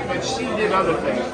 But she did other things.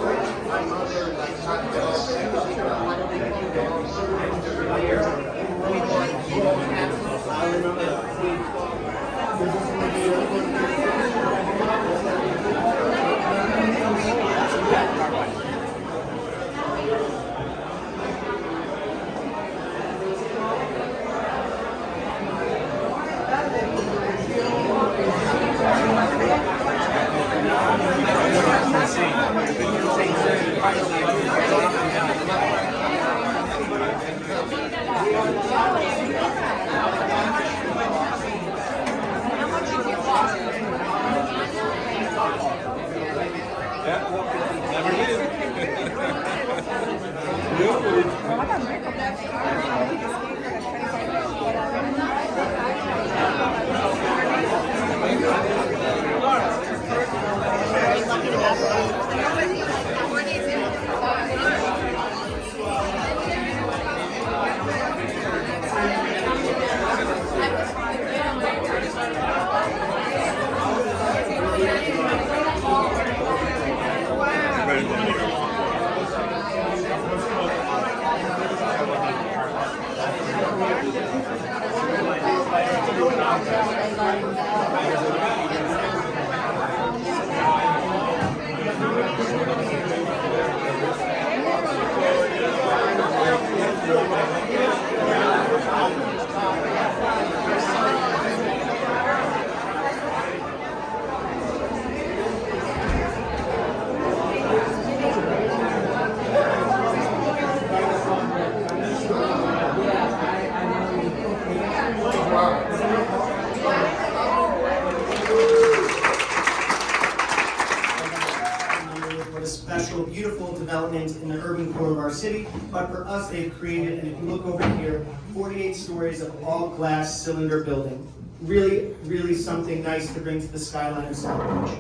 Special, beautiful development in the urban core of our city, but for us they've created, and if you look over here, 48 stories of all glass cylinder building. Really something nice to bring to the skyline of Southbridge.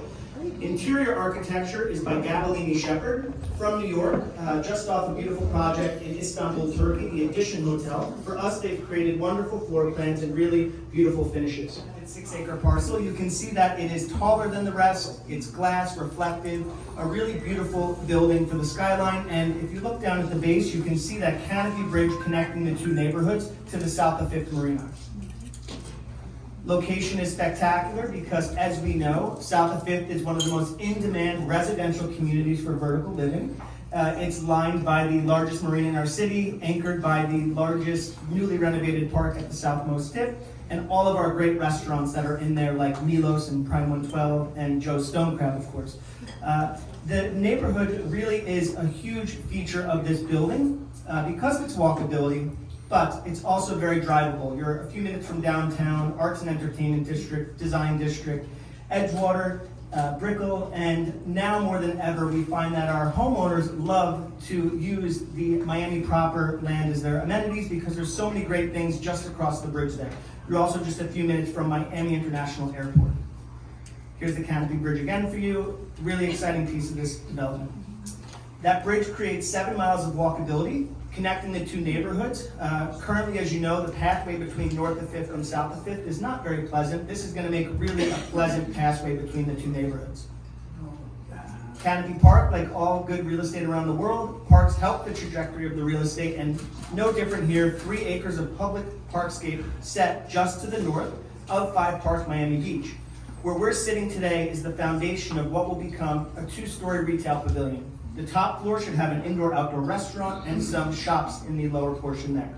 Interior architecture is by Gabellini Shepherd from New York, just off a beautiful project in Istanbul, Turkey, the Edition Hotel. For us, they've created wonderful floor plans and really beautiful finishes. It's a 6-acre parcel. You can see that it is taller than the rest. It's glass, reflective, a really beautiful building for the skyline. And if you look down at the base, you can see that canopy bridge connecting the two neighborhoods to the south of 5th Marina. Location is spectacular because, as we know, south of 5th is one of the most in-demand residential communities for vertical living. It's lined by the largest marina in our city, anchored by the largest newly renovated park at the southmost tip, and all of our great restaurants that are in there, like Milos and Prime 112 and Joe's Stone Crab, of course. The neighborhood really is a huge feature of this building because of its walkability, but it's also very drivable. You're a few minutes from downtown, Arts and Entertainment District, Design District, Edgewater, Brickell, and now more than ever, we find that our homeowners love to use the Miami proper land as their amenities because there's so many great things just across the bridge there. You're also just a few minutes from Miami International Airport. Here's the canopy bridge again for you. Really exciting piece of this development. That bridge creates 7 miles of walkability, connecting the two neighborhoods. Currently, as you know, the pathway between north of 5th and south of 5th is not very pleasant. This is going to make really a pleasant pathway between the two neighborhoods. Canopy Park, like all good real estate around the world, parks help the trajectory of the real estate, and no different here, 3 acres of public parkscape set just to the north of 5 Park Miami Beach. Where we're sitting today is the foundation of what will become a 2-story retail pavilion. The top floor should have an indoor-outdoor restaurant and some shops in the lower portion there.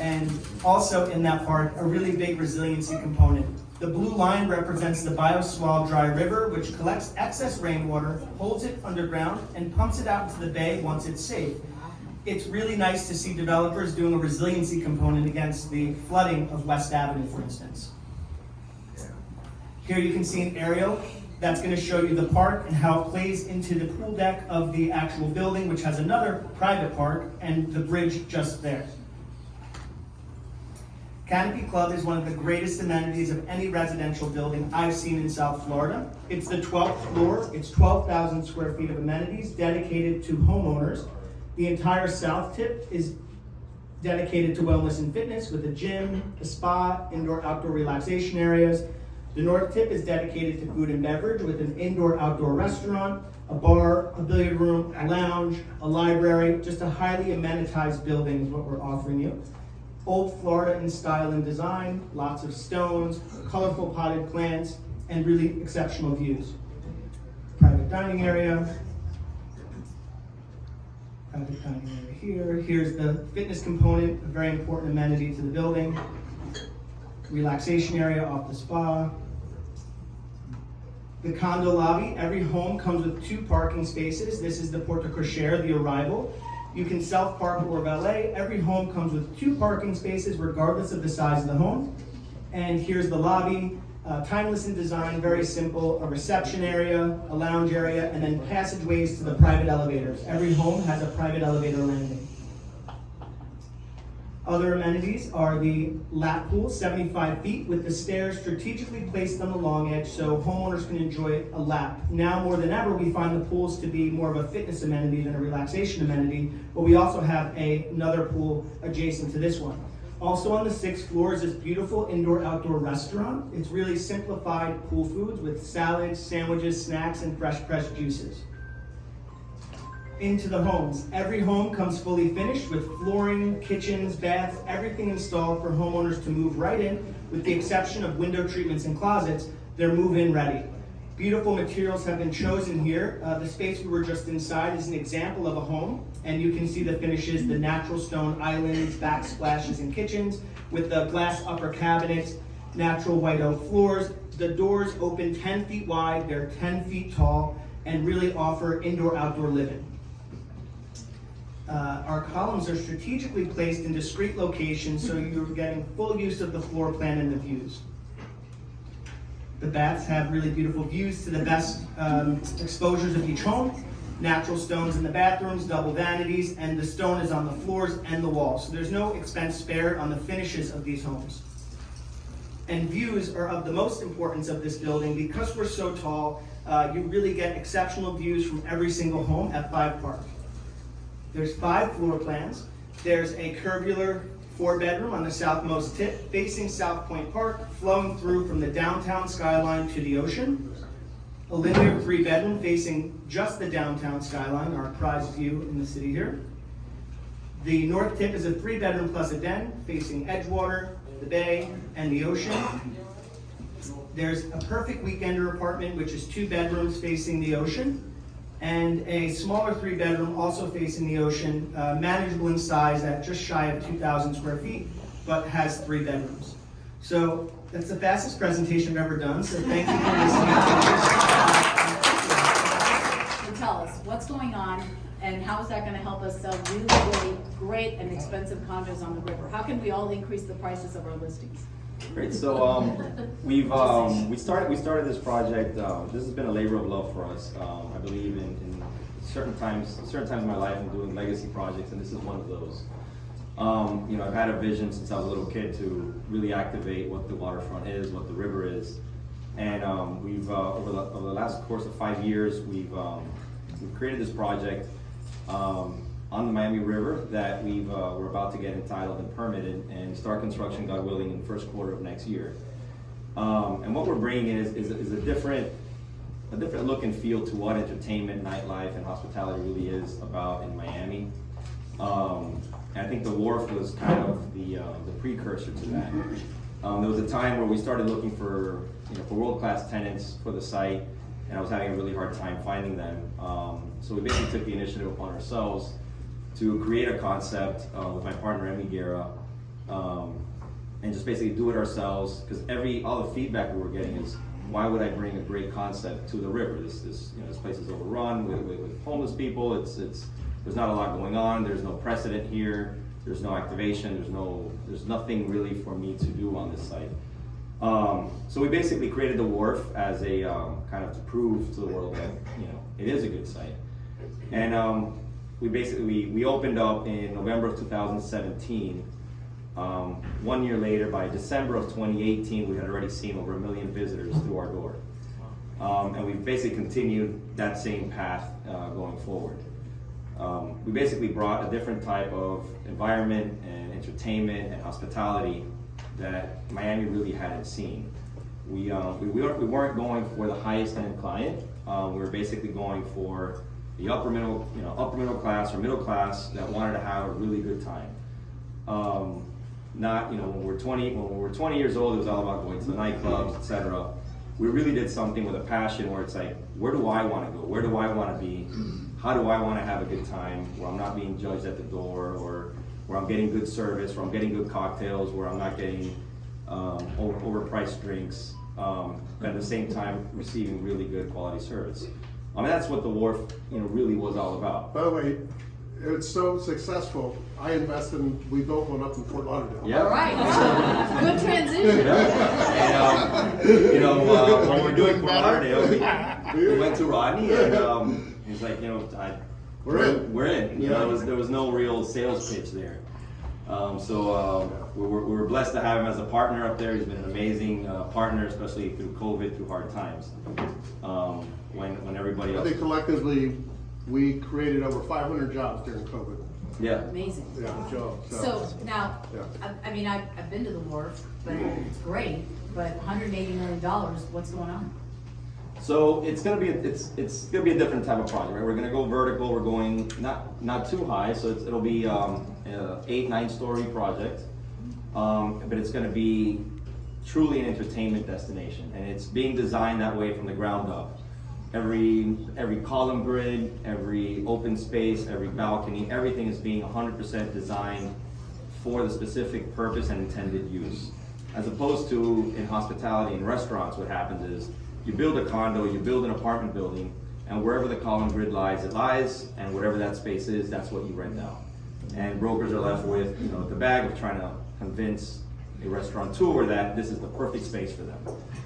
And also in that park, a really big resiliency component. The blue line represents the Bioswale Dry River, which collects excess rainwater, holds it underground, and pumps it out into the bay once it's safe. It's really nice to see developers doing a resiliency component against the flooding of West Avenue, for instance. Here you can see an aerial that's going to show you the park and how it plays into the pool deck of the actual building, which has another private park, and the bridge just there. Canopy Club is one of the greatest amenities of any residential building I've seen in South Florida. It's the 12th floor. It's 12,000 square feet of amenities dedicated to homeowners. The entire south tip is dedicated to wellness and fitness with a gym, a spa, indoor-outdoor relaxation areas. The north tip is dedicated to food and beverage with an indoor-outdoor restaurant, a bar, a billiard room, a lounge, a library, just a highly amenitized building is what we're offering you. Old Florida in style and design, lots of stones, colorful potted plants, and really exceptional views. Private dining area. Private dining area here. Here's the fitness component, a very important amenity to the building. Relaxation area off the spa. The condo lobby, every home comes with 2 parking spaces. This is the porte cochere, the arrival. You can self-park or valet. Every home comes with 2 parking spaces regardless of the size of the home. And here's the lobby, timeless in design, very simple, a reception area, a lounge area, and then passageways to the private elevators. Every home has a private elevator landing. Other amenities are the lap pool, 75 feet, with the stairs strategically placed on the long edge so homeowners can enjoy a lap. Now more than ever, we find the pools to be more of a fitness amenity than a relaxation amenity, but we also have another pool adjacent to this one. Also on the 6th floor is this beautiful indoor-outdoor restaurant. It's really simplified pool foods with salads, sandwiches, snacks, and fresh pressed juices. Into the homes. Every home comes fully finished with flooring, kitchens, baths, everything installed for homeowners to move right in, with the exception of window treatments and closets. They're move-in ready. Beautiful materials have been chosen here. The space we were just inside is an example of a home, and you can see the finishes, the natural stone islands, backsplashes, and kitchens, with the glass upper cabinets, natural white oak floors. The doors open 10 feet wide, they're 10 feet tall, and really offer indoor-outdoor living. Our columns are strategically placed in discrete locations so you're getting full use of the floor plan and the views. The baths have really beautiful views to the best exposures of each home. Natural stones in the bathrooms, double vanities, and the stone is on the floors and the walls. So there's no expense spared on the finishes of these homes. And views are of the most importance of this building. Because we're so tall, you really get exceptional views from every single home at 5 Park. There's 5 floor plans. There's a curvular 4-bedroom on the southmost tip, facing South Point Park, flowing through from the downtown skyline to the ocean. A linear 3-bedroom facing just the downtown skyline, our prized view in the city here. The north tip is a 3-bedroom plus a den, facing Edgewater, the bay, and the ocean. There's a perfect weekender apartment, which is 2 bedrooms facing the ocean, and a smaller 3-bedroom also facing the ocean, manageable in size at just shy of 2,000 square feet, but has 3 bedrooms. So that's the fastest presentation I've ever done, so thank you for listening. So tell us, what's going on, and how is that going to help us sell really, really great and expensive condos on the river? How can we all increase the prices of our listings? Great. So we started this project. This has been a labor of love for us. I believe in certain times in my life I'm doing legacy projects, and this is one of those. I've had a vision since I was a little kid to really activate what the waterfront is, what the river is, and we've over the last course of 5 years we've created this project on the Miami River that we're about to get entitled and permitted and start construction, God willing, in the first quarter of next year. And what we're bringing is a different look and feel to what entertainment, nightlife, and hospitality really is about in Miami. And I think the wharf was kind of the precursor to that. There was a time where we started looking for world-class tenants for the site, and I was having a really hard time finding them. So we basically took the initiative upon ourselves to create a concept with my partner Emmy Guerra, and just basically do it ourselves. Because all the feedback we were getting is, why would I bring a great concept to the river? This place is overrun with homeless people. There's not a lot going on. There's no precedent here. There's no activation. There's nothing really for me to do on this site. So we basically created the wharf as a kind of to prove to the world that it is a good site. And we opened up in November of 2017. 1 year later, by December of 2018, we had already seen over 1 million visitors through our door. And we've basically continued that same path going forward. We basically brought a different type of environment and entertainment and hospitality that Miami really hadn't seen. We weren't going for the highest end client. We were basically going for the upper middle class or middle class that wanted to have a really good time. Not, when we were 20 years old, it was all about going to the nightclubs, etc. We really did something with a passion where it's like, where do I want to go? Where do I want to be? How do I want to have a good time where I'm not being judged at the door, or where I'm getting good service, where I'm getting good cocktails, where I'm not getting overpriced drinks, but at the same time receiving really good quality service. I mean, that's what the Wharf, really was all about. By the way, it's so successful. I invested in, we built one up in Fort Lauderdale. Yeah. All right, good transition. And, when we were doing Fort Lauderdale, we went to Rodney, and he's like, we're in. There was no real sales pitch there. We were blessed to have him as a partner up there. He's been an amazing partner, especially through COVID, through hard times. When everybody else. I think collectively, we created over 500 jobs during COVID. Yeah. Amazing. Yeah, jobs. So now, Yeah. I mean, I've been to the Wharf, but it's great, but $180 million, what's going on? So it's gonna be a different type of project, right? We're gonna go vertical. We're going not too high, so it'll be an 8-9 story project, but it's gonna be truly an entertainment destination, and it's being designed that way from the ground up. Every column grid, every open space, every balcony, everything is being 100% designed for the specific purpose and intended use. As opposed to in hospitality and restaurants, what happens is you build a condo, you build an apartment building, and wherever the column grid lies, it lies, and whatever that space is, that's what you rent out. And brokers are left with, the bag of trying to convince a restaurateur that this is the perfect space for them,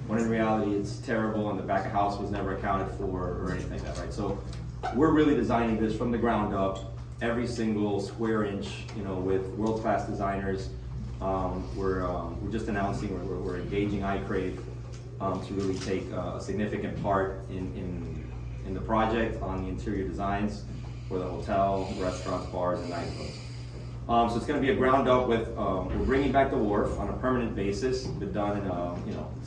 when in reality it's terrible and the back of house was never accounted for or anything like that, right? So we're really designing this from the ground up, every single square inch, with world-class designers. We're just announcing we're engaging iCrave to really take a significant part in the project on the interior designs for the hotel, restaurants, bars, and nightclubs. So it's going to be a ground up with, we're bringing back the Wharf on a permanent basis, but done in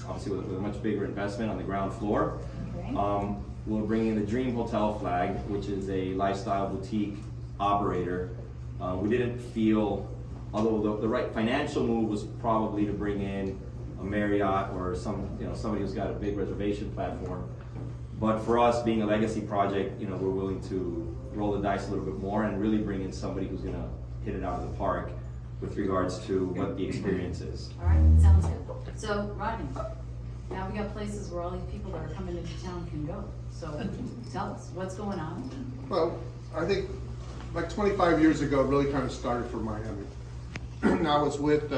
obviously with a much bigger investment on the ground floor. Okay. We're bringing the Dream Hotel flag, which is a lifestyle boutique operator. We didn't feel, although the right financial move was probably to bring in a Marriott or somebody who's got a big reservation platform. But for us, being a legacy project, we're willing to roll the dice a little bit more and really bring in somebody who's going to hit it out of the park with regards to what the experience is. All right, sounds good. So, Rodney, now we got places where all these people that are coming into town can go. So tell us, what's going on? Well, I think like 25 years ago, it really kind of started for Miami. And I was with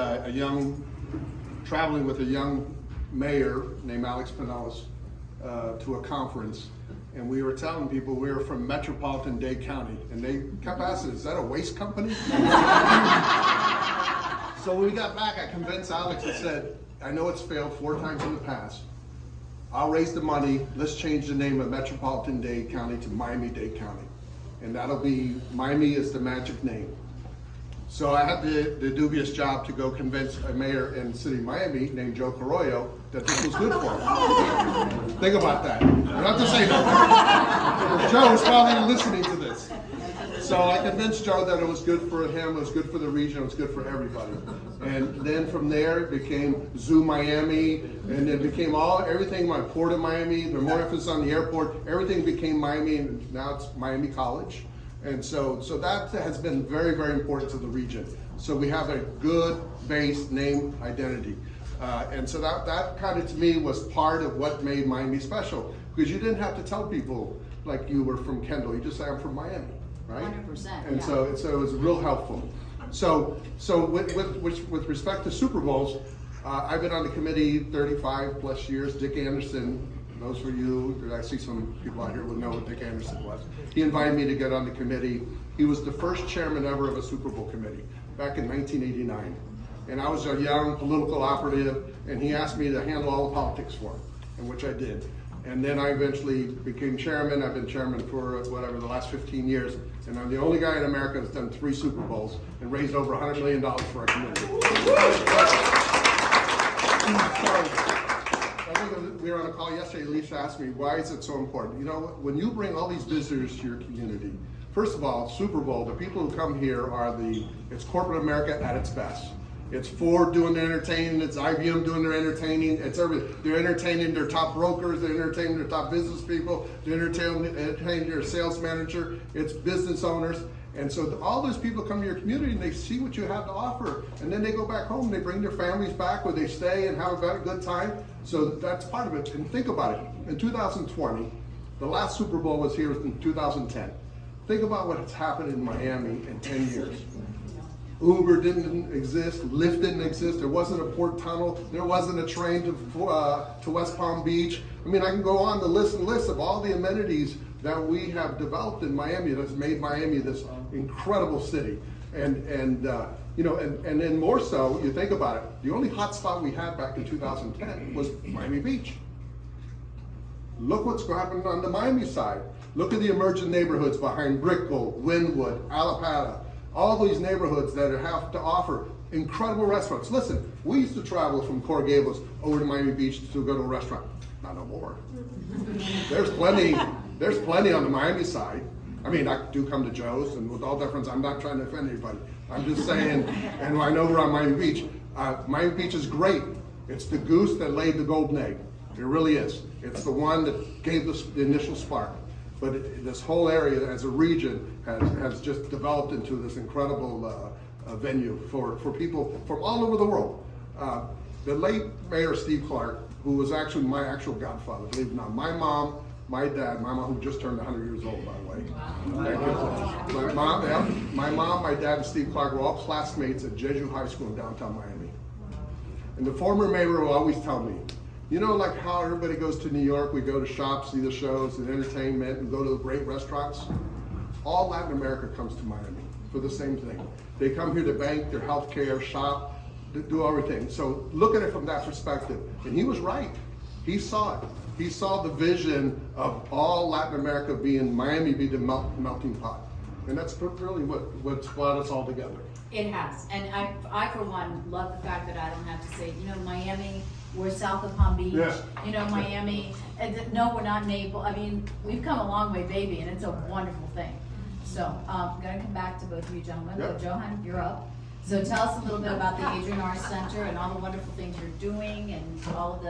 traveling with a young mayor named Alex Pinellas to a conference. And we were telling people we were from Metropolitan-Dade County, and they kept asking, "Is that a waste company?" So when we got back, I convinced Alex and said, "I know it's failed 4 times in the past. I'll raise the money. Let's change the name of Metropolitan-Dade County to Miami-Dade County, and that'll be Miami is the magic name." So I had the dubious job to go convince a mayor in the city of Miami named Joe Carollo that this was good for him. Think about that. You don't have to say nothing. Joe is probably listening to this. So I convinced Joe that it was good for him, it was good for the region, it was good for everybody. And then from there it became Zoo Miami, and it became everything, my Port of Miami, the more emphasis on the airport, everything became Miami, and now it's Miami College. And so that has been very, very important to the region. So we have a good base name identity. And so that kind of to me was part of what made Miami special, because you didn't have to tell people like you were from Kendall, you just say I'm from Miami, right? 100%. And yeah. so it was real helpful. So with respect to Super Bowls, I've been on the committee 35 plus years. Dick Anderson, those for you, I see some people out here would know what Dick Anderson was. He invited me to get on the committee. He was the first chairman ever of a Super Bowl committee back in 1989. and I was a young political operative, and he asked me to handle all the politics for him, and which I did. And then I eventually became chairman. I've been chairman for the last 15 years, and I'm the only guy in America that's done 3 Super Bowls and raised over $100 million for our community. I think we were on a call yesterday. Lisa asked me, why is it so important? You know, when you bring all these visitors to your community, first of all, Super Bowl, the people who come here it's corporate America at its best. It's Ford doing their entertaining, it's IBM doing their entertaining, it's everything. They're entertaining their top brokers, they're entertaining their top business people, they're entertaining their sales manager, it's business owners. And so all those people come to your community and they see what you have to offer. And then they go back home, they bring their families back where they stay and have a good time. So that's part of it. And think about it, in 2020, the last Super Bowl was here in 2010. Think about what has happened in Miami in 10 years. Uber didn't exist, Lyft didn't exist, there wasn't a port tunnel, there wasn't a train to West Palm Beach. I mean, I can go on the list and list of all the amenities that we have developed in Miami that's made Miami this incredible city. And then more so, you think about it, the only hot spot we had back in 2010 was Miami Beach. Look what's happened on the Miami side. Look at the emerging neighborhoods behind Brickell, Wynwood, Alapata, all these neighborhoods that have to offer incredible restaurants. Listen, we used to travel from Coral Gables over to Miami Beach to go to a restaurant. Not no more. There's plenty on the Miami side. I mean, I do come to Joe's, and with all deference, I'm not trying to offend anybody. I'm just saying, and I know we're on Miami Beach. Miami Beach is great. It's the goose that laid the golden egg. It really is. It's the one that gave the initial spark. But this whole area as a region has just developed into this incredible venue for people from all over the world. The late Mayor Steve Clark, who was actually my actual godfather, believe it or not, my mom, my mom who just turned 100 years old, by the way. Thank you. My mom, my dad, and Steve Clark were all classmates at Jeju High School in downtown Miami. And the former mayor will always tell me, you know, like how everybody goes to New York, we go to shops, see the shows and entertainment, and go to the great restaurants. All Latin America comes to Miami for the same thing. They come here to bank, their health care, shop, do everything. So look at it from that perspective. And he was right. He saw it. He saw the vision of all Latin America Miami be the melting pot. And that's really what's brought us all together. It has, and I for one love the fact that I don't have to say, you know, Miami, we're south of Palm Beach, Yeah. you know, Miami, no, we're not Naples. I mean, we've come a long way, baby, and it's a wonderful thing. So, I'm gonna come back to both of you gentlemen, but Johan, you're up. So tell us a little bit about the Adrian R. Center and all the wonderful things you're doing and all of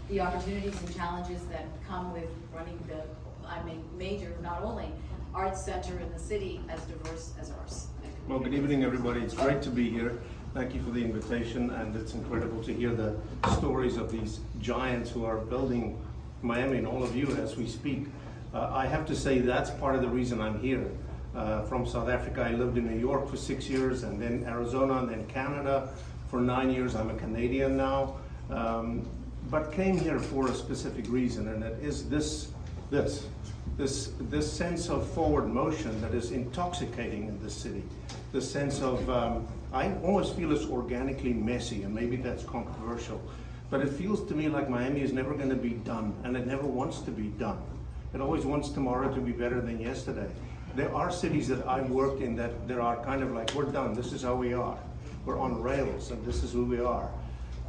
the opportunities and challenges that come with running major, not only arts center in the city as diverse as ours. Well, good evening, everybody. It's great to be here. Thank you for the invitation, and it's incredible to hear the stories of these giants who are building Miami and all of you as we speak. I have to say that's part of the reason I'm here. From South Africa, I lived in New York for 6 years, and then Arizona, and then Canada for 9 years. I'm a Canadian now, but came here for a specific reason, and it is this sense of forward motion that is intoxicating in this city. The sense of, I always feel it's organically messy, and maybe that's controversial, but it feels to me like Miami is never going to be done, and it never wants to be done. It always wants tomorrow to be better than yesterday. There are cities that I've worked in that there are kind of like, we're done, this is how we are. We're on rails, and this is who we are.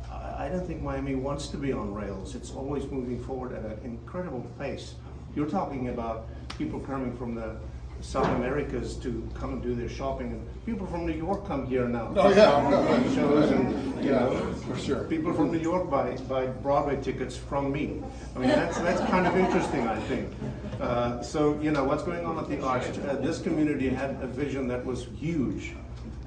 I don't think Miami wants to be on rails. It's always moving forward at an incredible pace. You're talking about people coming from the South Americas to come and do their shopping, and people from New York come here now. Oh yeah, shows and, you know, for sure. People from New York buy Broadway tickets from me. I mean, that's kind of interesting, I think. So, you know, what's going on at the Arch? This community had a vision that was huge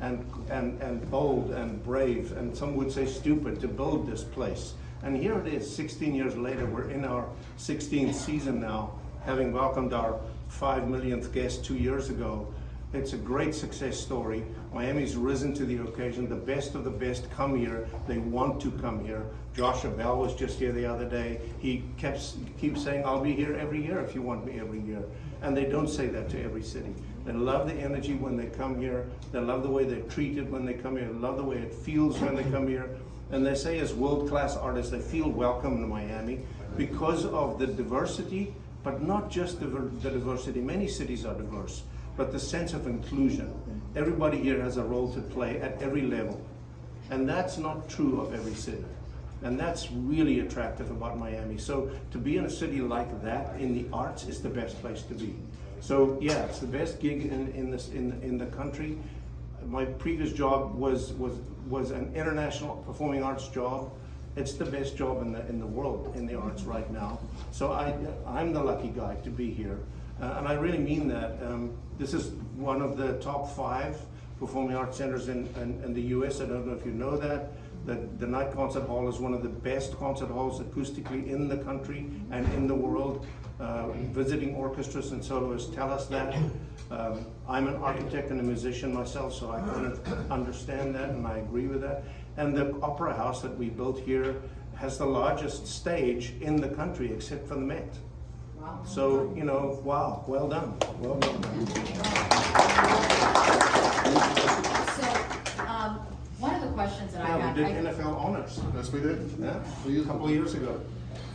and bold and brave, and some would say stupid, to build this place. And here it is, 16 years later. We're in our 16th season now, having welcomed our 5 millionth guest 2 years ago. It's a great success story. Miami's risen to the occasion. The best of the best come here. They want to come here. Joshua Bell was just here the other day. He keeps saying, I'll be here every year if you want me every year. And they don't say that to every city. They love the energy when they come here. They love the way they're treated when they come here. They love the way it feels when they come here. And they say as world-class artists, they feel welcome in Miami because of the diversity, but not just the diversity. Many cities are diverse, but the sense of inclusion. Everybody here has a role to play at every level. And that's not true of every city. And that's really attractive about Miami. So to be in a city like that in the arts is the best place to be. So yeah, it's the best gig in the country. My previous job was an international performing arts job. It's the best job in the world in the arts right now. So I'm the lucky guy to be here, and I really mean that. This is one of the top 5 performing arts centers in the U.S. I don't know if you know that. The Night Concert Hall is one of the best concert halls acoustically in the country and in the world. Visiting orchestras and soloists tell us that. I'm an architect and a musician myself, so I kind of understand that and I agree with that. And the opera house that we built here has the largest stage in the country except for the Met. Wow. So, you know, wow, well done. Well done. So, one of the questions that I Yeah, got. we did NFL honors. Yes, we did. Yeah, a couple of years ago.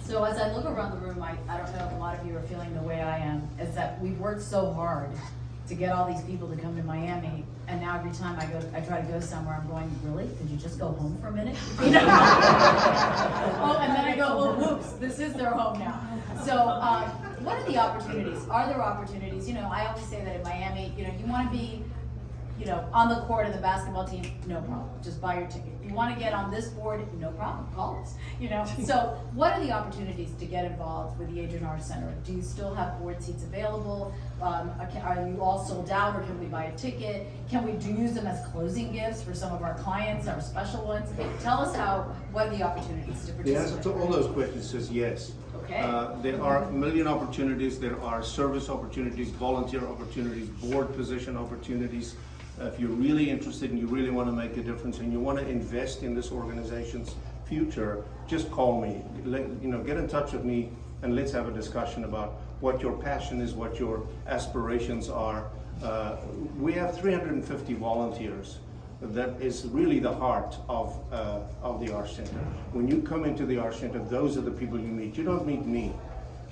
So as I look around the room, I don't know if a lot of you are feeling the way I am, is that we've worked so hard to get all these people to come to Miami, and now every time I try to go somewhere, I'm going, really? Could you just go home for a minute? You know? Oh, and then I go, oh, whoops, this is their home now. So what are the opportunities? Are there opportunities? You know, I always say that in Miami, you know, you want to be, you know, on the court of the basketball team, no problem. Just buy your ticket. If you want to get on this board, no problem. Call us. You know. So, what are the opportunities to get involved with the Asion Arts Center? Do you still have board seats available? Are you all sold out, or can we buy a ticket? Can we use them as closing gifts for some of our clients, our special ones? Tell us what are the opportunities to participate? The answer to all those questions is yes. Okay. There are a million opportunities. There are service opportunities, volunteer opportunities, board position opportunities. If you're really interested and you really want to make a difference and you want to invest in this organization's future, just call me. Get in touch with me and let's have a discussion about what your passion is, what your aspirations are. We have 350 volunteers. That is really the heart of the Arts Center. When you come into the Arts Center, those are the people you meet. You don't meet me,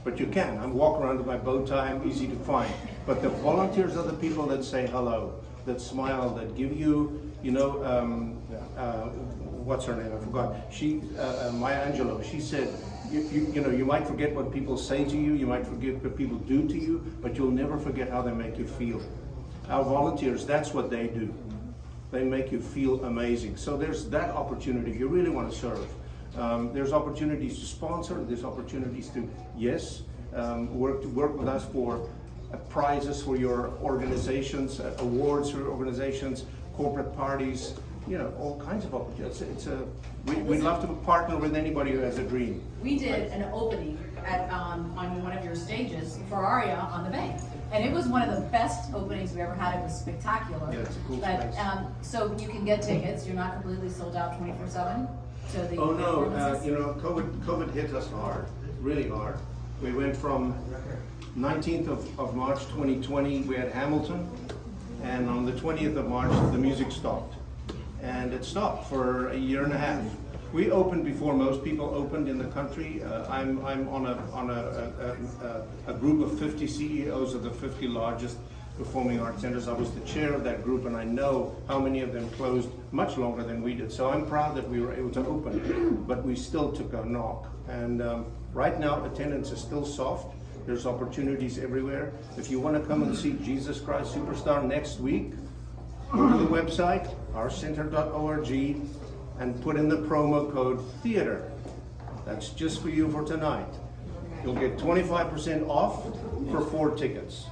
but you can. I walk around with my bow tie, I'm easy to find. But the volunteers are the people that say hello, that smile, that give you, what's her name? I forgot. Maya Angelou. She said, you might forget what people say to you, you might forget what people do to you, but you'll never forget how they make you feel. Our volunteers, that's what they do. They make you feel amazing. So there's that opportunity if you really want to serve. There's opportunities to sponsor. There's opportunities to, work with us for prizes for your organizations, awards for your organizations, corporate parties, all kinds of opportunities. We'd love to partner with anybody who has a dream. We did an opening on one of your stages for Aria on the Bay. And it was one of the best openings we ever had. It was spectacular. Yeah, it's a cool space. So you can get tickets. You're not completely sold out 24/7. So the Oh no, performances? COVID hit us hard, really hard. We went from 19th of March 2020, we had Hamilton, and on the 20th of March, the music stopped. And it stopped for a year and a half. We opened before most people opened in the country. I'm on a group of 50 CEOs of the 50 largest performing arts centers. I was the chair of that group, and I know how many of them closed much longer than we did. So I'm proud that we were able to open, but we still took a knock. And right now, attendance is still soft. There's opportunities everywhere. If you want to come and see Jesus Christ Superstar next week, go to the website, artscenter.org, and put in the promo code THEATRE. That's just for you for tonight. You'll get 25% off for 4 tickets.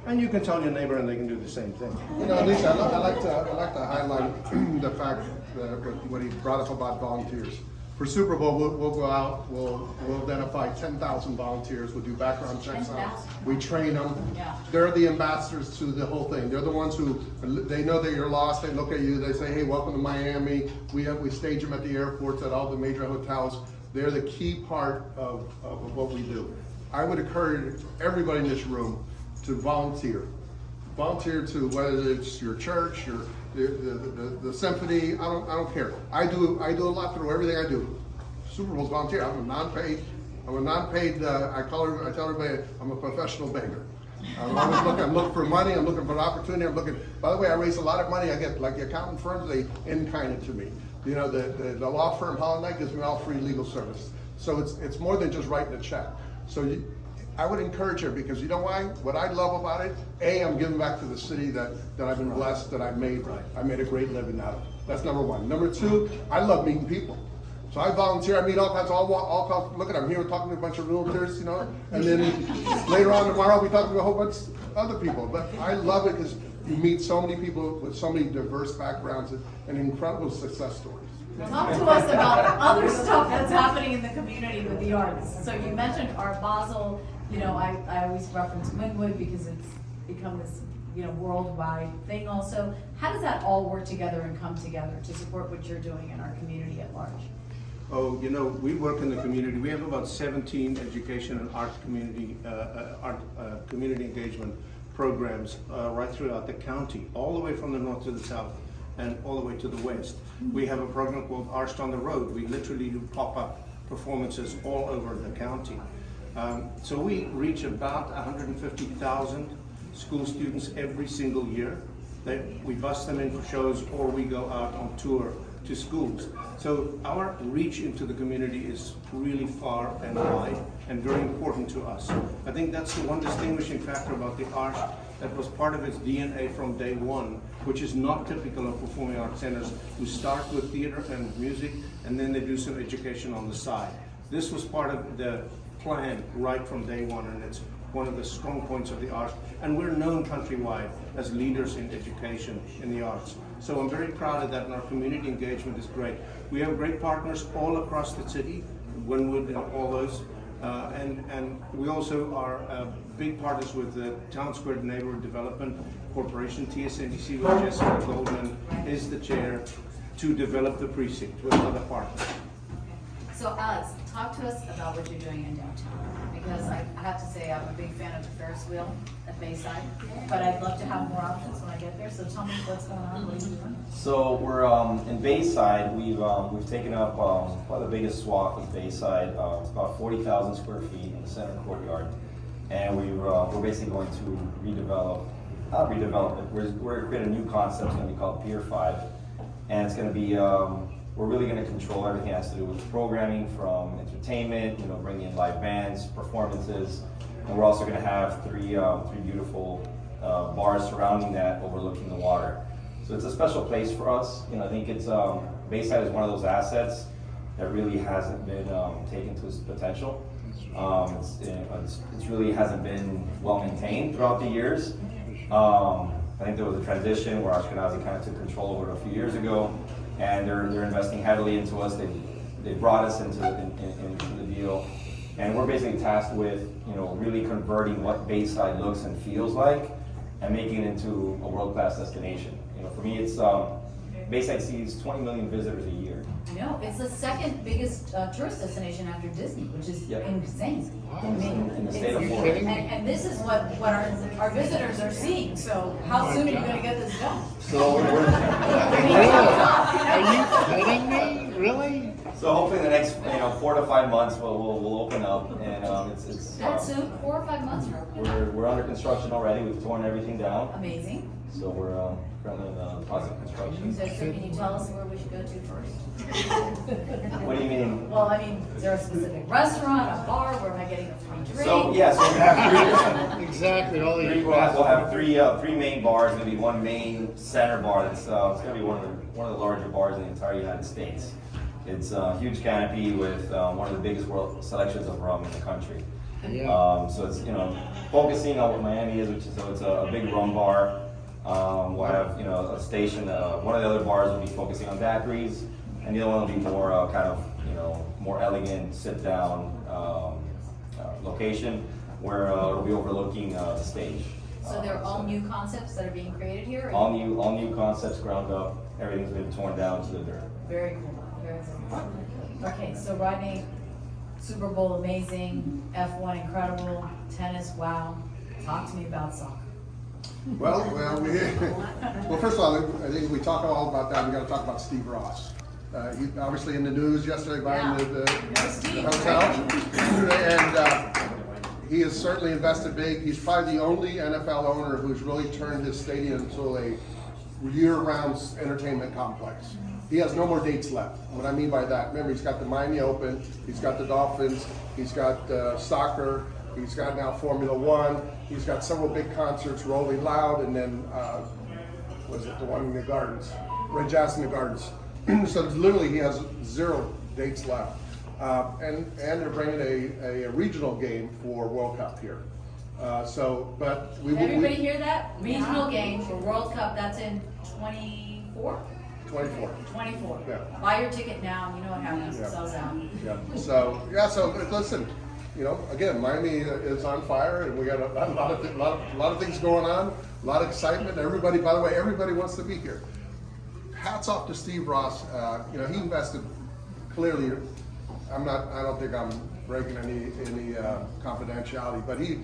And you can tell your neighbor and they can do the same thing. Lisa, I like to highlight the fact that what he brought up about volunteers. For Super Bowl, we'll go out, we'll identify 10,000 volunteers, we'll do background checks on them, we train them. Yeah. They're the ambassadors to the whole thing. They're the ones who, they know that you're lost, they look at you, they say, hey, welcome to Miami. We stage them at the airports, at all the major hotels. They're the key part of what we do. I would encourage everybody in this room to volunteer. volunteer to whether it's your church, the symphony. I don't care. I do a lot through everything I do. Super Bowl's volunteer. I'm a non-paid. I tell everybody I'm a professional beggar. I'm looking for money. I'm looking for an opportunity. By the way, I raise a lot of money. I get, like the accounting firms, they in-kind it to me. You know, the law firm Holland Knight gives me all free legal service. So it's more than just writing a check. So I would encourage her, because you know why? What I love about it, I'm giving back to the city that I've been blessed, that I made a great living out of. That's number one. Number two, I love meeting people. So I volunteer, I meet all kinds, all kinds, look at, I'm here talking to a bunch of realtors, you know, and then later on tomorrow I'll be talking to a whole bunch of other people. But I love it because you meet so many people with so many diverse backgrounds and incredible success stories. Talk to us about other stuff that's happening in the community with the arts. So you mentioned Art Basel. You know, I always reference Wynwood because it's become this, you know, worldwide thing also. How does that all work together and come together to support what you're doing in our community at large? Oh, you know, we work in the community. We have about 17 education and art community community engagement programs right throughout the county, all the way from the north to the south and all the way to the west. We have a program called Arts on the Road. We literally do pop-up performances all over the county. So we reach about 150,000 school students every single year. We bus them in for shows, or we go out on tour to schools. So our reach into the community is really far and wide and very important to us. I think that's the one distinguishing factor about the art that was part of its DNA from day one, which is not typical of performing arts centers who start with theater and music and then they do some education on the side. This was part of the plan right from day one, and it's one of the strong points of the arts. And we're known countrywide as leaders in education in the arts. So I'm very proud of that, and our community engagement is great. We have great partners all across the city, Wynwood and all those. And we also are big partners with the Town Square Neighborhood Development Corporation, TSNDC, with Jessica Goldman is the chair, to develop the precinct with other partners. So Alex, talk to us about what you're doing in downtown, because I have to say I'm a big fan of the Ferris wheel at Bayside, but I'd love to have more options when I get there. So tell me what's going on, what are you doing? So we're in Bayside. We've taken up probably the biggest swath of Bayside. It's about 40,000 square feet in the center courtyard, and we're basically going to not redevelop it. We're creating a new concept. It's going to be called Pier 5, and it's going to be. We're really going to control everything that has to do with programming, from entertainment, bringing in live bands, performances, and we're also going to have three beautiful bars surrounding that, overlooking the water. So it's a special place for us. I think it's Bayside is one of those assets that really hasn't been taken to its potential. It's really hasn't been well maintained throughout the years. I think there was a transition where Ashkenazi kind of took control over it a few years ago. And they're investing heavily into us. They brought us into the deal, and we're basically tasked with really converting what Bayside looks and feels like, and making it into a world-class destination. For me, it's Bayside sees 20 million visitors a year. I know, it's the second biggest tourist destination after Disney, which is insane. I mean, in the state of Florida. And this is what our visitors are seeing. So how soon are you going to get this done? So Are you kidding me? Really? So hopefully in the next 4 to 5 months we'll open up, and it's That soon? 4 or 5 months? we're under construction already. We've torn everything down, Amazing. so we're currently in the process of construction. So can you tell us where we should go to first? What do you mean? Well, I mean, is there a specific restaurant, a bar? Where am I getting a free drink? So yes, we're gonna have Exactly. All the we'll have three main bars. There's gonna be one main center bar. That's it's gonna be one of the larger bars in the entire United States. It's a huge canopy with one of the biggest world selections of rum in the country. Yeah. So it's focusing on what Miami is, so it's a big rum bar. We'll have a station. One of the other bars will be focusing on daiquiris, and the other one will be more more elegant sit down location where it'll be overlooking the stage. So they're all new concepts that are being created here? Or All new concepts, ground up. Everything's been torn down to the dirt. Very cool. Very cool. Okay, so Rodney, Super Bowl amazing, F1 incredible, tennis wow. Talk to me about soccer. Well, well, first of all, I think if we talk all about that, we gotta talk about Steve Ross. He obviously in the news yesterday buying the hotel. And he has certainly invested big. He's probably the only NFL owner who's really turned his stadium into a year-round entertainment complex. He has no more dates left. What I mean by that, remember, he's got the Miami Open, he's got the Dolphins, he's got soccer, he's got now Formula One, he's got several big concerts, Rolling Loud, and then, was it the one in the Gardens? Ray Jazz in the Gardens. So literally he has 0 dates left. And they're bringing a regional game for World Cup here. But Everybody hear that? Regional game for World Cup, that's in 24? 24. 24. Yeah. Buy your ticket now, you know what happens, Yeah. it sells out. Yeah. So listen, again, Miami is on fire, and we got a lot of things going on, a lot of excitement. Everybody, by the way, everybody wants to be here. Hats off to Steve Ross. He invested clearly. I don't think I'm breaking any confidentiality, but he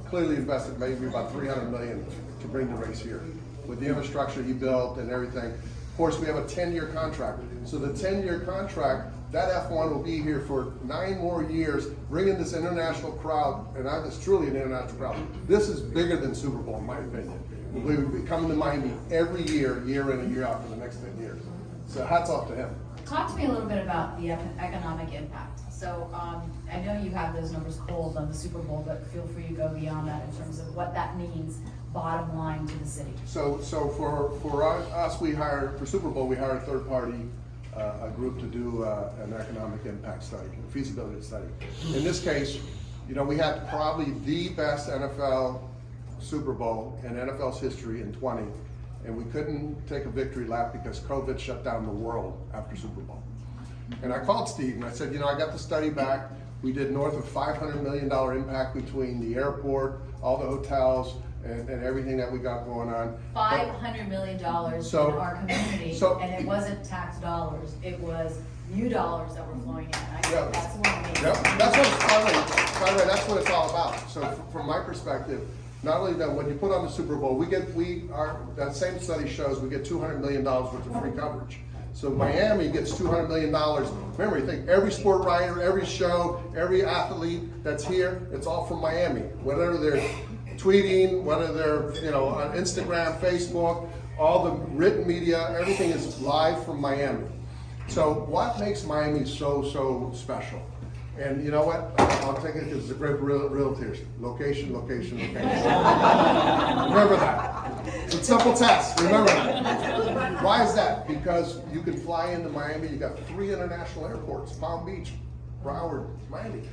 clearly invested maybe about $300 million to bring the race here with the infrastructure he built and everything. Of course, we have a 10-year contract. So the 10-year contract, that F1 will be here for 9 more years, bringing this international crowd, and it's truly an international crowd. This is bigger than Super Bowl, in my opinion. We will be coming to Miami every year in and year out for the next 10 years. So hats off to him. Talk to me a little bit about the economic impact. So I know you have those numbers cold on the Super Bowl, but feel free to go beyond that in terms of what that means bottom line to the city. So for us, for Super Bowl, we hired a third party, a group to do an economic impact study, a feasibility study. In this case, we had probably the best NFL Super Bowl in NFL's history in 20, and we couldn't take a victory lap because COVID shut down the world after Super Bowl. And I called Steve and I said, I got the study back. We did north of $500 million impact between the airport, all the hotels, and everything that we got going on. $500 million in our community, and it wasn't tax dollars, it was new dollars that were flowing in. I think that's what it means. By the way, that's what it's all about. So from my perspective, not only that, when you put on the Super Bowl, that same study shows we get $200 million worth of free coverage. So Miami gets $200 million. Remember, you think every sport writer, every show, every athlete that's here, it's all from Miami. Whether they're tweeting, whether they're on Instagram, Facebook, all the written media, everything is live from Miami. So what makes Miami so special? And you know what? I'll take it because it's a great realtors. Location, location, location. Remember that. It's a simple test. Remember that. Why is that? Because you can fly into Miami. You got 3 international airports: Palm Beach, Broward, Miami.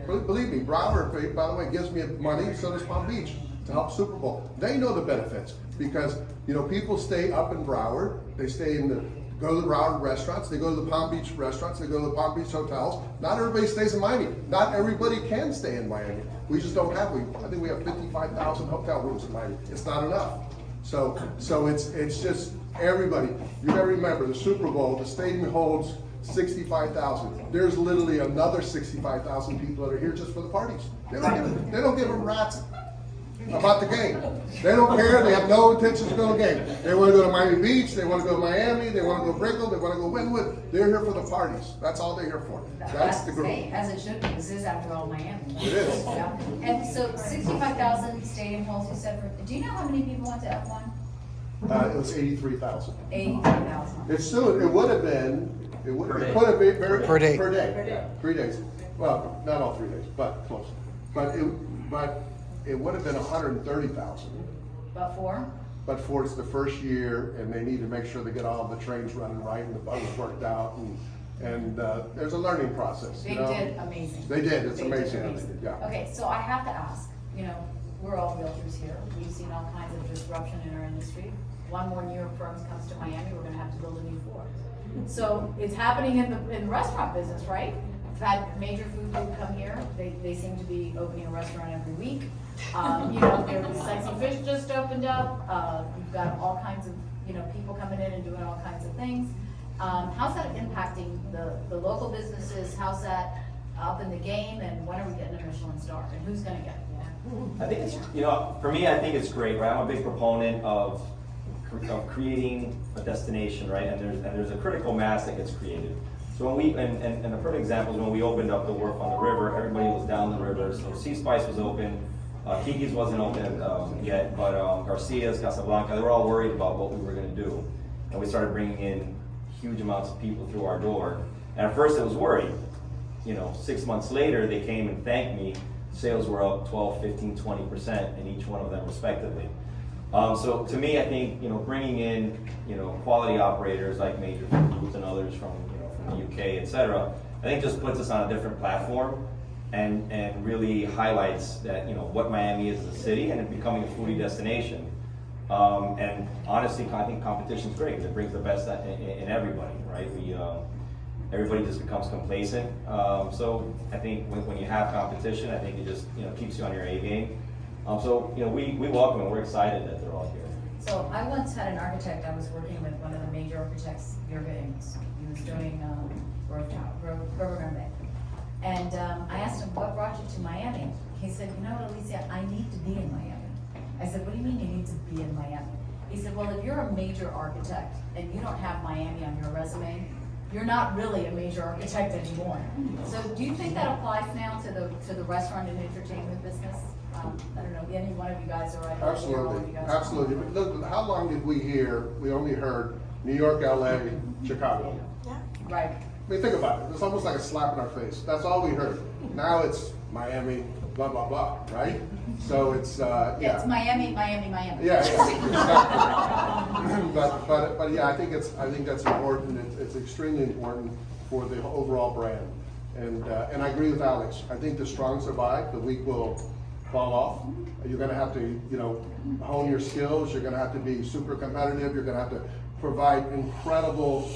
Believe me, Broward, by the way, gives me money. So does Palm Beach to help Super Bowl. They know the benefits because people stay up in Broward. They stay go to the Broward restaurants, they go to the Palm Beach restaurants, they go to the Palm Beach hotels. Not everybody stays in Miami. Not everybody can stay in Miami. We just don't have, I think we have 55,000 hotel rooms in Miami. It's not enough. So it's just everybody. You gotta remember, the Super Bowl, the stadium holds 65,000. There's literally another 65,000 people that are here just for the parties. They don't give a rat's about the game. They don't care. They have no intention to go to the game. They want to go to Miami Beach. They want to go to Miami. They want to go Brickell. They want to go Wynwood. They're here for the parties. That's all they're here for. That's the group. As it should be. This is, after all, Miami. It is. Yeah. And so 65,000 stadium holes, you said. Do you know how many people went to F1? It was 83,000. 83,000. It would have been. It could have been Per day. Per day. Yeah, 3 days. Well, not all 3 days, but close. But it would have been 130,000. About 4? But for it's the first year, and they need to make sure they get all the trains running right and the buses worked out, and there's a learning process. They did amazing. They did. It's They amazing. did amazing. Yeah. Okay, so I have to ask. We're all realtors here. We've seen all kinds of disruption in our industry. One more New York firm comes to Miami, we're going to have to build a new floor. So it's happening in the restaurant business, right? I've had major food group come here. They seem to be opening a restaurant every week. There's Sexy Fish just opened up. You've got all kinds of people coming in and doing all kinds of things. How's that impacting the local businesses? How's that up in the game? And when are we getting a Michelin star, and who's gonna get it? I think it's, you know, for me, I think it's great, right? I'm a big proponent of creating a destination, right? And there's a critical mass that gets created. So when we, and a perfect example is when we opened up the wharf on the river, everybody was down the river. So Sea Spice was open, Kiki's wasn't open yet, but Garcia's, Casablanca, they were all worried about what we were gonna do. And we started bringing in huge amounts of people through our door. And at first it was worried. You know, 6 months later, they came and thanked me. Sales were up 12, 15, 20% in each one of them respectively. So to me, I think, you know, bringing in, you know, quality operators like Major Foods and others from, you know, from the UK, et cetera, I think just puts us on a different platform and really highlights that, you know, what Miami is as a city and it becoming a foodie destination. And honestly, I think competition is great because it brings the best in everybody, right? Everybody just becomes complacent. So I think when you have competition, I think it just, you know, keeps you on your A game. So, you know, we welcome and we're excited that they're all here. So I once had an architect, I was working with one of the major architects, Jurgen Ingels. He was doing River Bay. And I asked him, what brought you to Miami? He said, you know what, Alicia, I need to be in Miami. I said, what do you mean you need to be in Miami? He said, well, if you're a major architect and you don't have Miami on your resume, you're not really a major architect anymore. So do you think that applies now to the restaurant and entertainment business? I don't know, any one of you guys are right. Absolutely, absolutely. Look, how long did we hear, we only heard New York, LA, Chicago. Right. I mean, think about it. It's almost like a slap in our face. That's all we heard. Now it's Miami, blah, blah, blah, right? So it's, Yeah, it's Miami, Miami, Miami. Yeah, exactly. but yeah, I think that's important. It's extremely important for the overall brand. And I agree with Alex. I think the strong survive, the weak will fall off. You're gonna have to, you know, hone your skills. You're gonna have to be super competitive. You're gonna have to provide incredible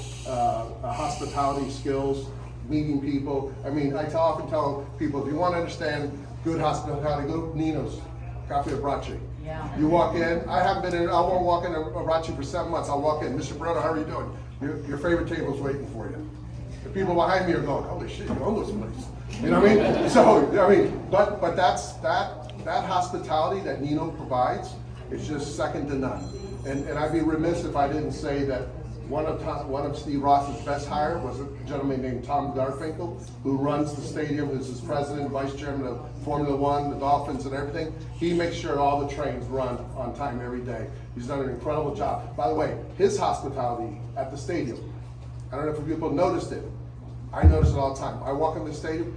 hospitality skills, meeting people. I mean, I often tell people, if you want to understand good hospitality, go to Nino's Cafe Abbracci. Yeah. You walk in, I haven't been in, I won't walk in Abbracci for 7 months. I'll walk in, Mr. Bruno, how are you doing? Your favorite table's waiting for you. The people behind me are going, holy shit, you own this place. You know what I mean? So, I mean, but that's, that hospitality that Nino provides is just second to none. And I'd be remiss if I didn't say that one of Steve Ross's best hire was a gentleman named Tom Garfinkel, who runs the stadium, who's his president, vice chairman of Formula One, the Dolphins and everything. He makes sure all the trains run on time every day. He's done an incredible job. By the way, his hospitality at the stadium, I don't know if people noticed it. I notice it all the time. I walk in the stadium,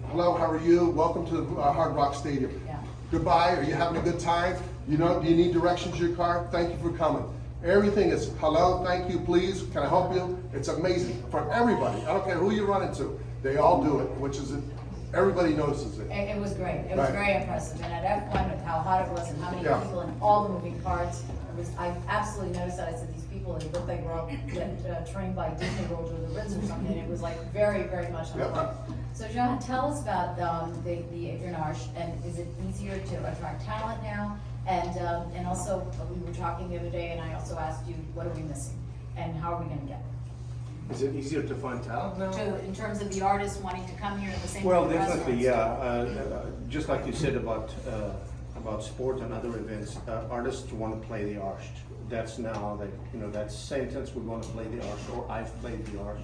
hello, how are you? Welcome to Hard Rock Stadium. Yeah. Goodbye, are you having a good time? You know, do you need directions to your car? Thank you for coming. Everything is hello, thank you, please, can I help you? It's amazing for everybody. I don't care who you run into. They all do it, which is, everybody notices it. It was great. It was Right. very impressive. And at F1 with how hot it was and how many Yeah. people and all the moving parts, I absolutely noticed that. I said, these people, they look like we're all trained by Disney World or the Ritz or something. It was like very, very much on Yep. point. So John, tell us about the Adrianage, and is it easier to attract talent now? And also, we were talking the other day, and I also asked you, what are we missing? And how are we gonna get Is it easier to find talent now? in terms of the artists wanting to come here at the same time? Well, as definitely, restaurants? yeah. Just like you said about sport and other events, artists want to play the Arch. That's now, that sentence, we want to play the Arch, or I've played the Arch,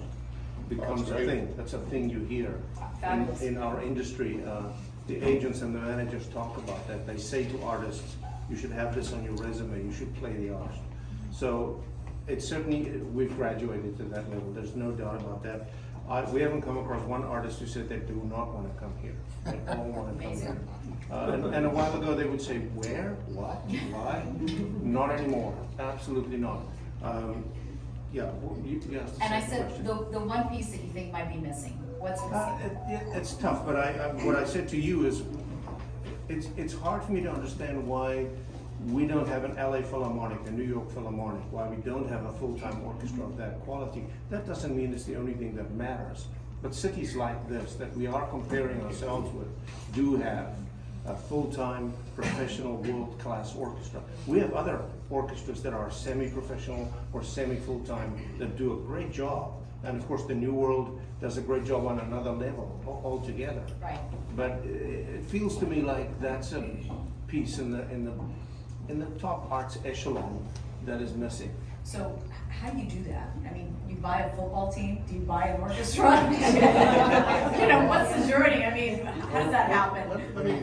becomes a great. thing. That's a thing you hear Fabulous. in our industry. The agents and the managers talk about that. They say to artists, you should have this on your resume, you should play the Arch. So it's certainly, we've graduated to that level, there's no doubt about that. We haven't come across one artist who said they do not want to come here. They all want to come here. And a while ago they would say, where, what, why? Not anymore, absolutely not. Yeah, well, you asked the And I second said, question. the one piece that you think might be missing, what's missing? It's tough, but what I said to you is, it's hard for me to understand why we don't have an LA Philharmonic, a New York Philharmonic, why we don't have a full-time orchestra of that quality. That doesn't mean it's the only thing that matters. But cities like this, that we are comparing ourselves with, do have a full-time, professional, world-class orchestra. We have other orchestras that are semi-professional or semi-full-time that do a great job, And of course, the New World does a great job on another level altogether. Right. But it feels to me like that's a piece in the top arts echelon that is missing. So how do you do that? I mean, you buy a football team, do you buy an orchestra? You know, what's the journey? I mean, how does that happen? Let me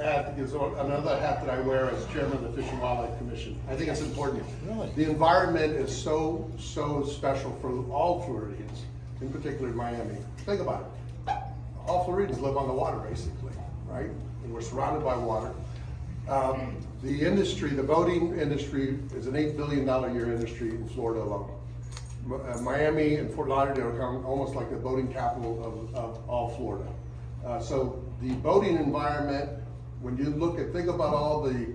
add, because another hat that I wear as chairman of the Fish and Wildlife Commission. I think it's important. Really? The environment is so special for all Floridians, in particular Miami. Think about it. All Floridians live on the water, basically, right? And we're surrounded by water. The industry, the boating industry, is an $8 billion a year industry in Florida alone. Miami and Fort Lauderdale are almost like the boating capital of all Florida. So the boating environment, when you look at, think about all the,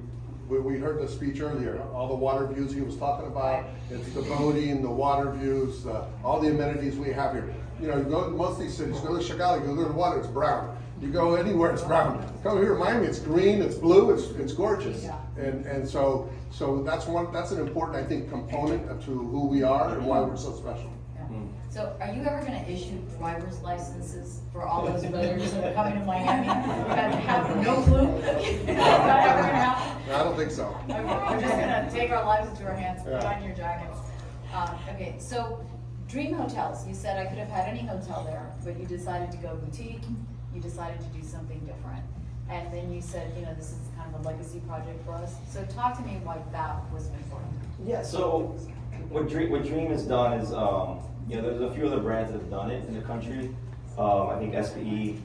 we heard the speech earlier, all the water views he was talking about. It's the boating, the water views, all the amenities we have here. You know, you go to most of these cities, go to Chicago, you go to the water, it's brown. You go anywhere, it's brown. Come here, Miami, it's green, it's blue, it's gorgeous. Yeah. And so that's an important, I think, component to who we are and why we're so special. Yeah. So are you ever gonna issue driver's licenses for all those boaters that are coming to Miami and have no clue? Is that ever gonna happen? No, I don't think so. Okay, we're just gonna take our lives into our hands, put Yeah. on your jackets. Okay, so Dream Hotels, you said I could have had any hotel there, but you decided to go boutique, you decided to do something different. And then you said, you know, this is kind of a legacy project for us. So talk to me why that was important. Yeah, so what Dream has done is, you know, there's a few other brands that have done it in the country. I think SPE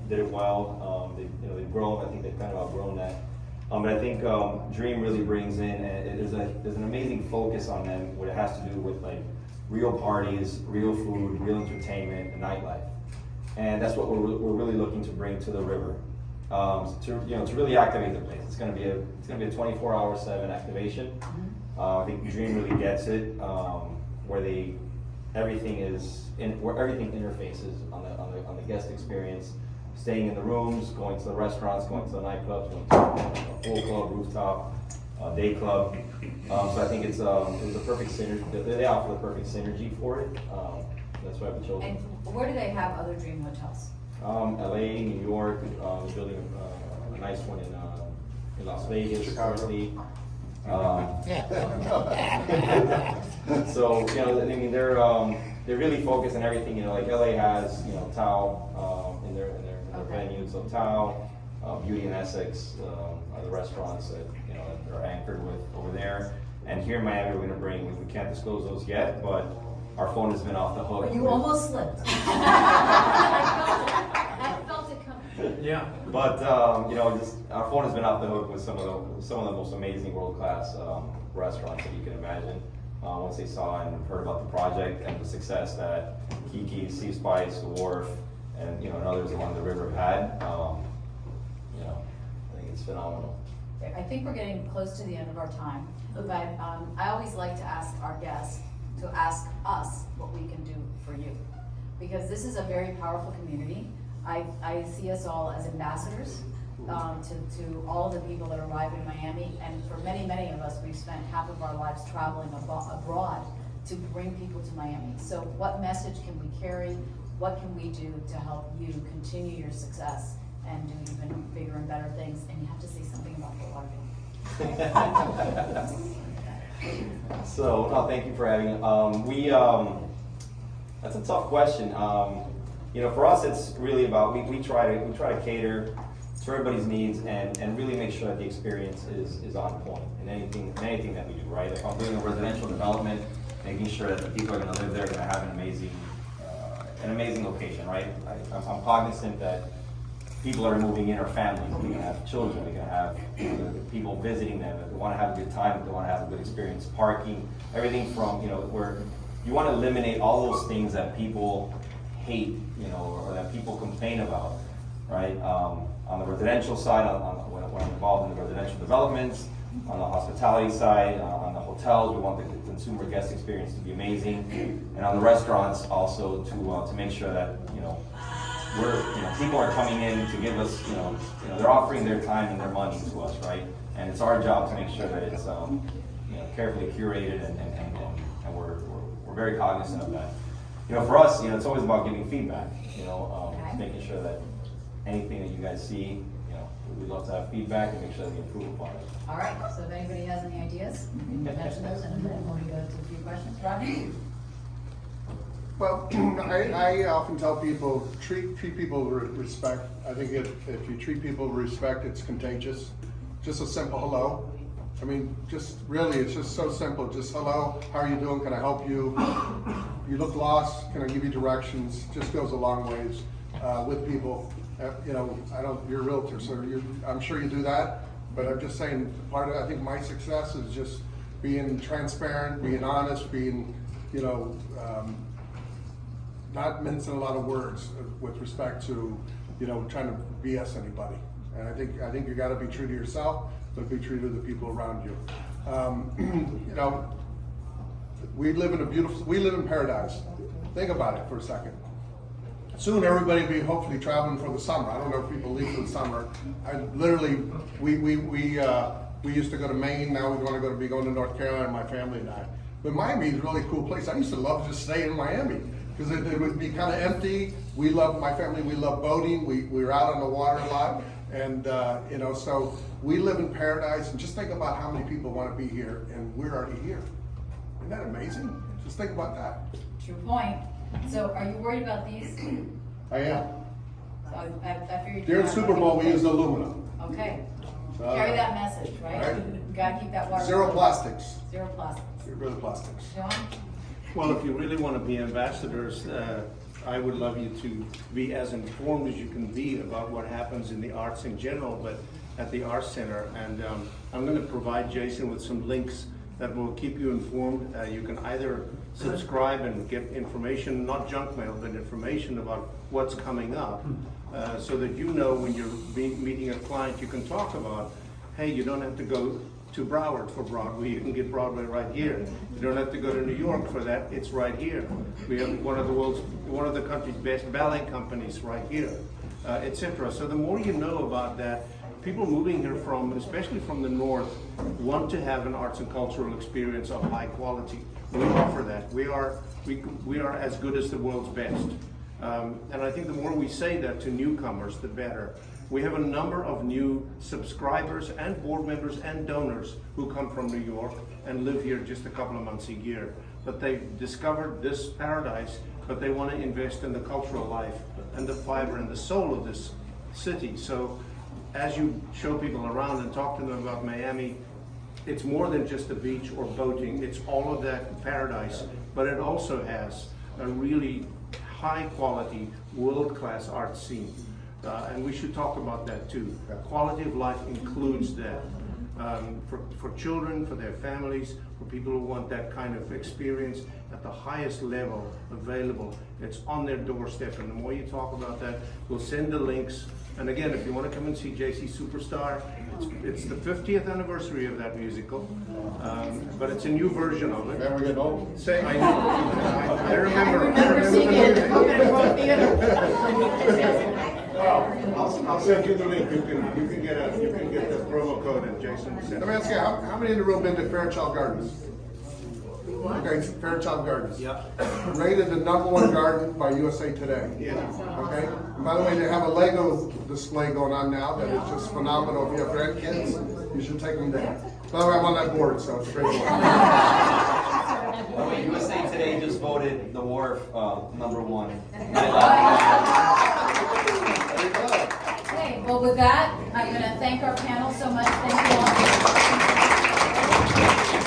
did it well. They've grown. I think they've kind of outgrown that. But I think Dream really brings in, and there's an amazing focus on them. What it has to do with like real parties, real food, real entertainment, and nightlife. And that's what we're really looking to bring to the river. To really activate the place. It's gonna be a 24/7 activation. I think Dream really gets it, where everything interfaces on the guest experience, staying in the rooms, going to the restaurants, going to the nightclubs, going to a full club, rooftop, day club. So I think it was a perfect synergy. They offer the perfect synergy for it. That's why we chose. And where do they have other Dream Hotels? LA, New York, building a nice one in Las Vegas, Chicago. currently. So, you know, I mean, they're really focused on everything. You know, like LA has, you know, Tao in their Okay. venue. So Tao, Beauty and Essex are the restaurants that, you know, that are anchored with over there. And here in Miami, we're going to bring. We can't disclose those yet, but our phone has been off the hook. You with- almost slipped. I felt it coming. Yeah. But you know, just our phone has been off the hook with some of the most amazing world-class restaurants that you can imagine. Once they saw and heard about the project and the success that Kiki, Sea Spice, The Wharf, and you know, and others along the river have had, you know, I think it's phenomenal. I think we're getting close to the end of our time, but I always like to ask our guests to ask us what we can do for you. Because this is a very powerful community. I see us all as ambassadors to all of the people that arrive in Miami, and for many, many of us, we've spent half of our lives traveling abroad to bring people to Miami. So what message can we carry? What can we do to help you continue your success and do even bigger and better things? And you have to say something about Fort Lauderdale. So, no, thank you for having it. That's a tough question. You know, for us, it's really about we try to cater to everybody's needs and really make sure that the experience is on point in anything that we do. Right? If I'm doing a residential development, making sure that the people are going to live there are going to have an amazing location. Right? I'm cognizant that people are moving in are families. We're going to have children. We're going to have people visiting them. If they want to have a good time, if they want to have a good experience, parking, everything from, you know, where you want to eliminate all those things that people hate, you know, or that people complain about, right? On the residential side, when I'm involved in the residential developments, on the hospitality side, on the hotels, we want the consumer guest experience to be amazing, and on the restaurants also to make sure that, you know, people are coming in to give us, you know, they're offering their time and their money to us, right? And it's our job to make sure that it's, you know, carefully curated and we're very cognizant of that. you know, for us, you know, it's always about giving feedback, you know, Okay. making sure that anything that you guys see, you know, we'd love to have feedback and make sure that we improve upon it. All right, so if anybody has any ideas, you can mention those in a minute when we go to a few questions. Rodney? Well, I often tell people, treat people with respect. I think if you treat people with respect, it's contagious. Just a simple hello. I mean, just really, it's just so simple. Just hello, how are you doing? Can I help you? You look lost, can I give you directions? Just goes a long ways with people. You know, you're a realtor, so I'm sure you do that. But I'm just saying, I think my success is just being transparent, being honest, being, you know, not mincing a lot of words with respect to, you know, trying to BS anybody. And I think you got to be true to yourself, but be true to the people around you. You know, we live in paradise. Think about it for a second. Soon everybody will be hopefully traveling for the summer. I don't know if people leave for the summer. We used to go to Maine. Now we're going to be going to North Carolina, my family and I. But Miami is a really cool place. I used to love just staying in Miami because it would be kind of empty. My family, we love boating. We were out on the water a lot. And, you know, so we live in paradise. And just think about how many people want to be here, and we're already here. Isn't that amazing? Just think about that. True point. So are you worried about these? I am. So I figured. During Super Bowl, we used aluminum. Okay. Carry that message, right? Right. You gotta keep that water. Zero plastics. Zero plastics. Get rid of plastics. John? Well, if you really want to be ambassadors, I would love you to be as informed as you can be about what happens in the arts in general, but at the Arts Center. And I'm going to provide Jason with some links that will keep you informed. You can either subscribe and get information, not junk mail, but information about what's coming up, so that you know when you're meeting a client, you can talk about, hey, you don't have to go to Broward for Broadway, you can get Broadway right here. You don't have to go to New York for that, it's right here. We have one of the country's best ballet companies right here, etc. So the more you know about that, people moving here especially from the north, want to have an arts and cultural experience of high quality. We offer that. We are as good as the world's best. And I think the more we say that to newcomers, the better. We have a number of new subscribers and board members and donors who come from New York and live here just a couple of months a year. But they've discovered this paradise, but they want to invest in the cultural life and the fiber and the soul of this city. So as you show people around and talk to them about Miami, it's more than just the beach or boating. It's all of that paradise, but it also has a really high quality, world-class art scene. And we should talk about that too. Quality of life includes that. For children, for their families, for people who want that kind of experience at the highest level available. It's on their doorstep, and the more you talk about that, we'll send the links. And again, if you want to come and see JC Superstar, it's the 50th anniversary of that musical, but it's a new version of it. Then we're getting old. I know. I remember seeing it at the Coconut Grove Theater. I'll send you the link. You can get the promo code and Jason will send Let me ask you, how many in the room been to Fairchild Gardens? Okay, Fairchild Gardens. Yep. Rated the #1 garden by USA Today. Yeah. Okay. And by the way, they have a Lego display going on now that is just phenomenal. If you have grandkids, you should take them there. By the way, I'm on that board, so it's great. USA Today just voted the Wharf #1. Okay, well with that, I'm gonna thank our panel so much. Thank you all.